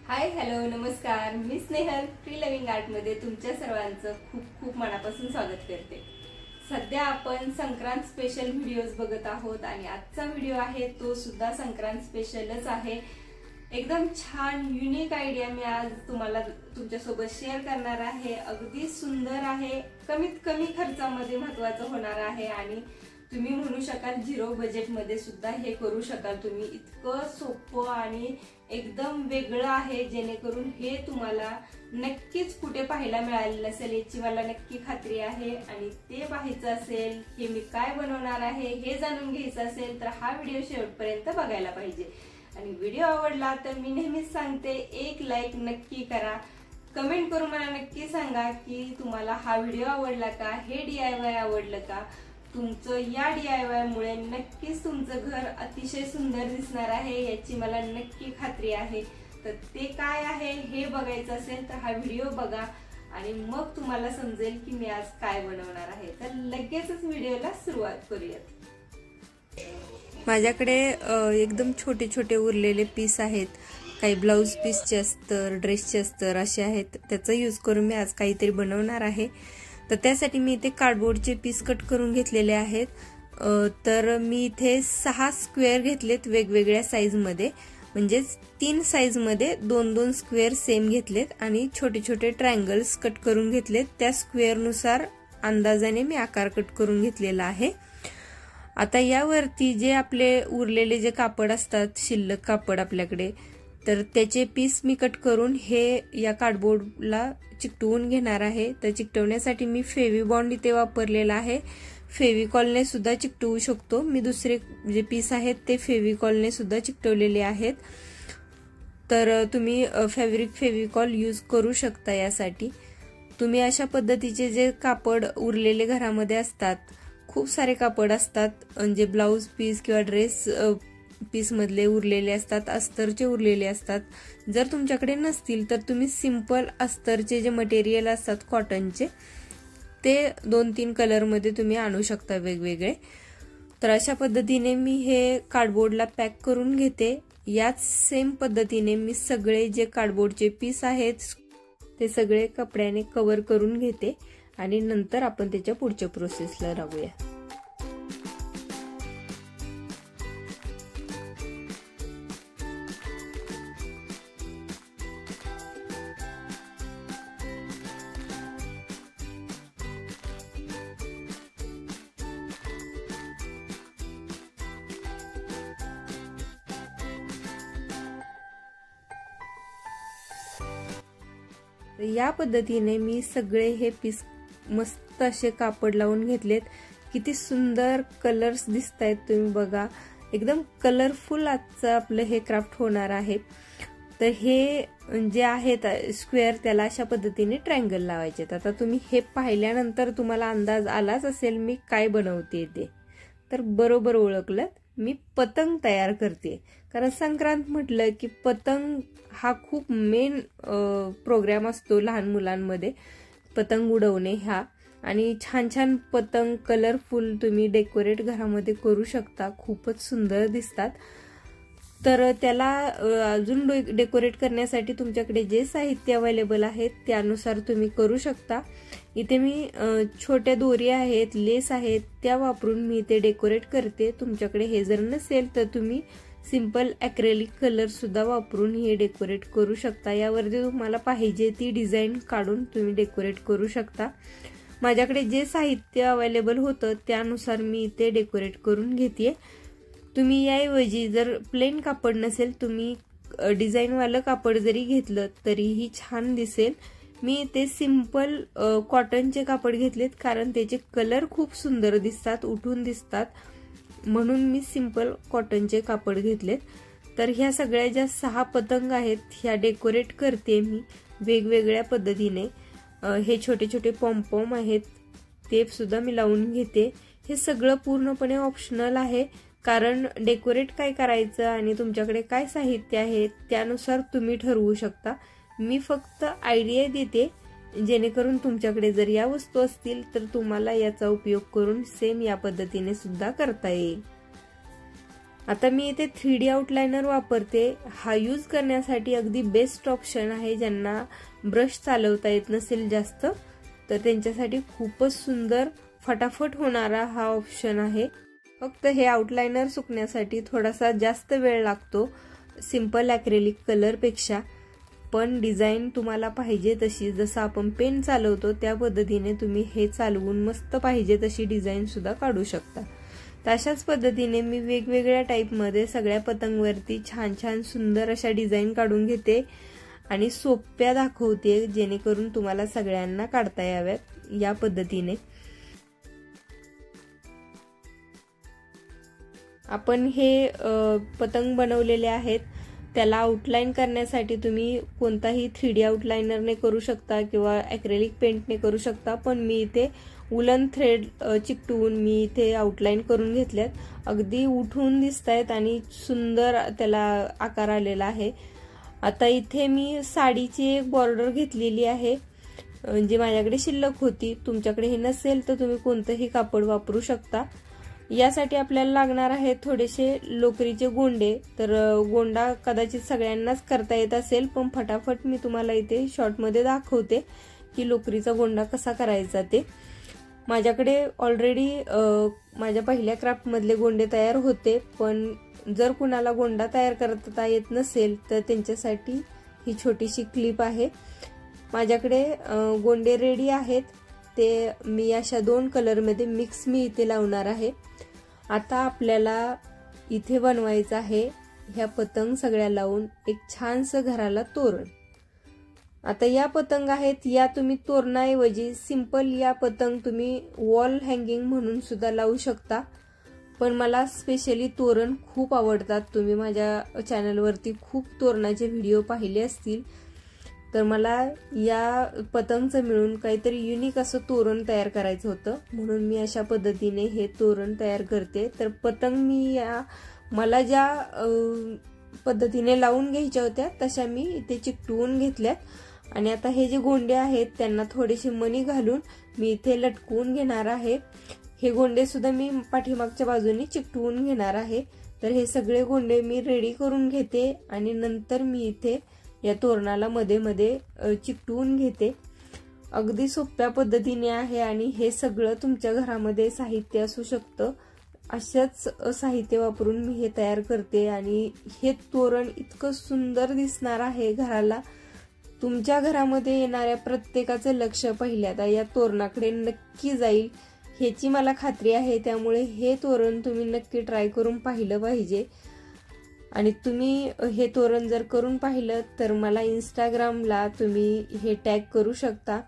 Hi hello नमस्कार, मी Snehal free living art मध्ये तुमच्या सर्वांचं खूप खूप मनापासून स्वागत करते। सध्या आपण संक्रांत स्पेशल व्हिडिओज बघत आहोत आणि आजचा व्हिडिओ आहे तो सुद्धा संक्रांत स्पेशलच आहे। एकदम छान युनिक आयडिया मी आज तुम्हाला तुमच्यासोबत शेअर करणार आहे। अगदी सुंदर आहे, कमीत कमी खर्चामध्ये महत्त्वाचं होणार आहे आणि तुम्ही म्हणू शकाल झिरो बजेट मध्ये सुद्धा हे करू शकाल तुम्ही। इतकं सोपं आणि एकदम वेगळं आहे जेणेकरून हे तुम्हाला नक्कीच कुठे पाहायला मिळालेलं नसेल याची मला नक्की खात्री आहे। आणि ते पाहायचं असेल हे मी काय बनवणार आहे हे जाणून घ्यायचं असेल तर हा व्हिडिओ शेवटपर्यंत बघायला पाहिजे। आणि व्हिडिओ आवडला तर मी नेहमीच सांगते एक लाईक नक्की करा, कमेंट करून मला नक्की सांगा की तुम्हाला हा व्हिडिओ आवडला का, हे DIY आवडलं का। तुमचं या DIY मुळे नक्कीच तुमचं घर अतिशय सुंदर दिसणार आहे याची मला नक्की खात्री आहे। तर ते काय आहे हे बघायचं असेल तर हा व्हिडिओ बघा आणि मग तुम्हाला समजेल की मी आज काय बनवणार आहे। तर लगेचच व्हिडिओला सुरुवात करूयात। माझ्याकडे एकदम छोटे छोटे उरलेले पीस आहेत, काही ब्लाउज पीसचे अस्तर, ड्रेसचे अस्तर असे आहेत। त्याचा यूज करून मी आज काहीतरी बनवणार आहे। तर त्यासाठी मी इथे कार्डबोर्डचे पीस कट करून घेतलेले आहेत। तर मी इथे 6 स्क्वेअर घेतलेत वेगवेगळ्या साइज मध्ये, म्हणजे 3 साइज मध्ये 2-2 स्क्वेअर सेम घेतलेत आणि छोटे छोटे ट्रायंगल्स कट करून घेतलेत। त्या स्क्वेअर नुसार अंदाजाने मी आकार कट करून घेतलेला आहे। आता यावरती जे आपले उरलेले जे कापड असतात, शिल्लक कापड आपल्याकडे, तर त्याचे पीस मी कट करून हे या कार्डबोर्डला चिकटवून घेणार आहे। तर चिकटवण्यासाठी मी फेविबॉन्ड इथे वापरलेला आहे। फेविकॉलने सुद्धा चिकटवू शकतो, मी दुसरे जे पीस आहेत ते फेविकॉलने सुद्धा चिकटवलेले आहेत। तर तुम्ही फॅब्रिक फेविकॉल यूज करू शकता यासाठी। तुम्ही अशा पद्धतीचे जे कापड उरलेले घरामध्ये असतात, खूप सारे कापड असतात, म्हणजे ब्लाउज पीस किंवा ड्रेस पीस मधले उरलेले असतात, अस्तरचे उरलेले असतात। जर तुमच्याकडे नसतील तर तुम्ही सिंपल अस्तरचे जे मटेरियल असतात कॉटनचे, ते 2-3 कलर मध्ये तुम्ही आणू शकता वेगवेगळे। तर अशा पद्धतीने मी हे कार्डबोर्डला पॅक करून घेते। याच सेम पद्धतीने मी सगळे जे कार्डबोर्डचे पीस आहेत ते सगळे कपड्याने कव्हर करून घेते आणि नंतर आपण त्याच्या पुढच्या प्रोसेसला लागूया। या पद्धतीने मी सगळे हे पीस मस्त असे कापड लावून घेतलेत। किती सुंदर कलर्स दिसतायत तुम्ही बघा, एकदम कलरफुल आजचं आपलं हे क्राफ्ट होणार आहे। तर हे जे आहेत स्क्वेअर त्याला अशा पद्धतीने ट्रायंगल लावायचे। आता तुम्ही हे पाहिल्यानंतर तुम्हाला अंदाज आलाच असेल मी काय बनवते ते। तर बरोबर ओळखलं, मी पतंग तयार करते। कारण संक्रांत म्हटलं की पतंग हा खूप मेन प्रोग्राम असतो लहान मुलांमध्ये, पतंग उडवणे हा। आणि छान छान पतंग कलरफुल तुम्ही डेकोरेट घरामध्ये करू शकता, खूपच सुंदर दिसतात। तर त्याला अजून डेकोरेट करण्यासाठी तुमच्याकडे जे साहित्य अवेलेबल आहे त्यानुसार तुम्ही करू शकता। इथे मी छोट्या दोरी आहेत, लेस आहेत, त्या वापरून मी इथे डेकोरेट करते। तुमच्याकडे हे जर नसेल तर तुम्ही सिंपल ॲक्रेलिक कलर सुद्धा वापरून हे डेकोरेट करू शकता। यावरती तुम्हाला पाहिजे ती डिझाईन काढून तुम्ही डेकोरेट करू शकता। माझ्याकडे जे साहित्य अवेलेबल होतं त्यानुसार मी इथे डेकोरेट करून घेते। तुम्ही याऐवजी जर प्लेन कापड नसेल, तुम्ही डिझाईनवालं कापड जरी घेतलं तरीही छान दिसेल। मी ते सिंपल कॉटनचे कापड घेतलेत कारण त्याचे कलर खूप सुंदर दिसतात, उठून दिसतात, म्हणून मी सिंपल कॉटनचे कापड घेतलेत। तर ह्या सगळ्या ज्या 6 पतंग आहेत ह्या डेकोरेट करते मी वेगवेगळ्या पद्धतीने। हे छोटे छोटे पॉम्पॉम आहेत ते सुद्धा मी लावून घेते। हे सगळं पूर्णपणे ऑप्शनल आहे, कारण डेकोरेट काय करायचं आणि तुमच्याकडे काय साहित्य आहे त्यानुसार तुम्ही ठरवू शकता। मी फक्त आयडिया देते जेणेकरून तुमच्याकडे जर या वस्तू असतील तर तुम्हाला याचा उपयोग करून सेम या पद्धतीने सुद्धा करता येईल। आता मी इथे 3D आउटलाइनर वापरते। हा यूज करण्यासाठी अगदी बेस्ट ऑप्शन आहे। ज्यांना ब्रश चालवता येत नसेल जास्त तर त्यांच्यासाठी खूपच सुंदर फटाफट होणारा हा ऑप्शन आहे। फक्त हे आउटलाइनर सुकण्यासाठी थोडासा जास्त वेळ लागतो सिंपल ॲक्रेलिक कलर पेक्षा, पण डिझाइन तुम्हाला पाहिजे तशी, जसं आपण पेन चालवतो त्या पद्धतीने तुम्ही हे चालवून मस्त पाहिजे तशी डिझाइन सुद्धा काढू शकता। तशाच पद्धतीने मी वेगवेगळ्या टाइपमध्ये सगळ्या पतंगवरती छान छान सुंदर अशा डिझाइन काढून घेते आणि सोप्या दाखवते, जेणेकरून तुम्हाला सगळ्यांना काढता याव्यात या पद्धतीने। आपण हे पतंग बनवलेले आहेत, त्याला आउटलाइन करण्यासाठी तुम्ही कोणताही 3D आउटलाइनरने करू शकता किंवा ॲक्रेलिक पेंटने करू शकता, पण मी इथे वुलन थ्रेड चिकटवून मी इथे आउटलाइन करून घेतल्यात। अगदी उठून दिसतायत आणि सुंदर त्याला आकार आलेला आहे। आता इथे मी साडीची एक बॉर्डर घेतलेली आहे जी माझ्याकडे शिल्लक होती। तुमच्याकडे हे नसेल तर तुम्ही कोणतेही कापड वापरू शकता। यासाठी आपल्याला लागणार आहे थोडेसे लोकरीचे गोंडे। तर गोंडा कदाचित सगळ्यांनाच करता येत असेल, पण फटाफट मी तुम्हाला इथे शॉर्टमध्ये दाखवते की लोकरीचा गोंडा कसा करायचा ते। माझ्याकडे ऑलरेडी माझ्या पहिल्या क्राफ्ट मधले गोंडे तयार होते, पण जर कुणाला गोंडा तयार करता येत नसेल तर त्यांच्यासाठी ही छोटीशी क्लिप आहे। माझ्याकडे गोंडे रेडी आहेत, ते मी अशा 2 कलरमध्ये मिक्स मी इथे लावणार आहे। आता आपल्याला इथे बनवायचं आहे ह्या पतंग सगळ्या लावून एक छानसं घराला तोरण। आता या पतंग आहेत, या तुम्ही तोरणाऐवजी सिंपल या पतंग तुम्ही वॉल हँगिंग म्हणून सुद्धा लावू शकता, पण मला स्पेशली तोरण खूप आवडतात। तुम्ही माझ्या चॅनलवरती खूप तोरणाचे व्हिडिओ पाहिले असतील, तर मला या पतंगचं मिळून काहीतरी युनिक असं तोरण तयार करायचं होतं, म्हणून मी अशा पद्धतीने हे तोरण तयार करते। तर पतंग मी मला ज्या पद्धतीने लावून घ्यायच्या होत्या तशा मी इथे चिकटवून घेतल्यात आणि आता हे जे गोंडे आहेत त्यांना थोडेसे मणी घालून मी इथे लटकवून घेणार आहे। हे गोंडे सुद्धा मी पाठीमागच्या बाजूने चिकटवून घेणार आहे। तर हे सगळे गोंडे मी रेडी करून घेते आणि नंतर मी इथे या तोरणाला मध्ये मध्ये चिकटवून घेते। अगदी सोप्या पद्धतीने आहे आणि हे सगळं तुमच्या घरामध्ये साहित्य असू शकतं। अशाच साहित्य वापरून मी हे तयार करते आणि हे तोरण इतकं सुंदर दिसणार आहे घराला। तुमच्या घरामध्ये येणाऱ्या प्रत्येकाचं लक्ष पहिल्यांदा या तोरणाकडे नक्की जाईल ह्याची मला खात्री आहे। त्यामुळे हे तोरण तुम्ही नक्की ट्राय करून पाहिलं पाहिजे आणि तुम्ही हे तोरण जर करून पाहिलं तर मला इंस्टाग्रामला तुम्ही हे टॅग करू शकता।